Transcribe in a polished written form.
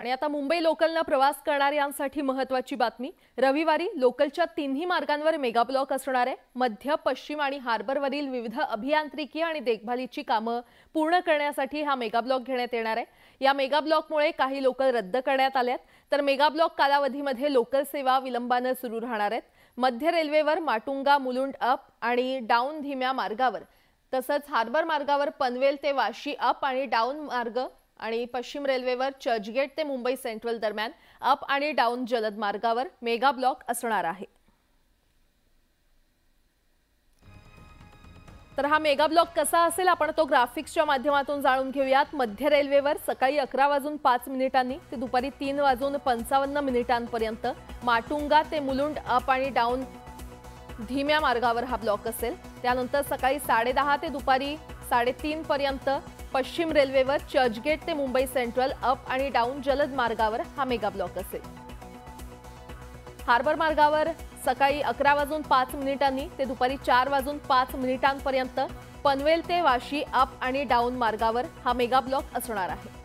आणि आता मुंबई लोकलने प्रवास करणाऱ्यांसाठी महत्त्वाची बातमी। रविवारी लोकलच्या तिन्ही मार्गांवर मेगा ब्लॉक असणार आहे। मध्य, पश्चिम आणि हार्बरवरील विविध अभियांत्रिकी आणि देखभालीची कामे पूर्ण करण्यासाठी हा मेगा ब्लॉक घेण्यात येणार आहे। या मेगा ब्लॉकमुळे काही लोकल रद्द करण्यात आल्यात, तर मेगा ब्लॉक कालावधीमध्ये लोकल सेवा विलंबाने सुरू राहणार आहेत। मध्य रेल्वेवर माटुंगा मुलुंड अप आणि डाऊन धीम्या मार्गावर, तसंच हार्बर मार्गावर पनवेल ते वाशी अप आणि डाऊन मार्ग आणि पश्चिम रेल्वेवर चर्चगेट ते मुंबई सेंट्रल दरम्यान अप आणि डाऊन जलद मार्गावर मेगा ब्लॉक असणार आहे। तर हा मेगा ब्लॉक कसा असेल आपण तो ग्राफिक्सच्या माध्यमातून जाणून घेऊयात। मध्य रेल्वेवर सकाळी 11:05 ते दुपारी 3:55 माटुंगा ते मुलुंड अप आणि डाऊन धीम्या मार्गावर हा ब्लॉक असेल। त्यानंतर सकाळी 10:30 ते दुपारी 3:30 पश्चिम रेल्वेवर चर्चगेट ते मुंबई सेंट्रल अप आणि डाऊन जलद मार्गावर हा मेगा ब्लॉक असेल। हार्बर मार्गावर सकाळी 11:05 ते दुपारी 4:05 पनवेल ते वाशी अप आणि डाऊन मार्गावर हा मेगा ब्लॉक असणार आहे।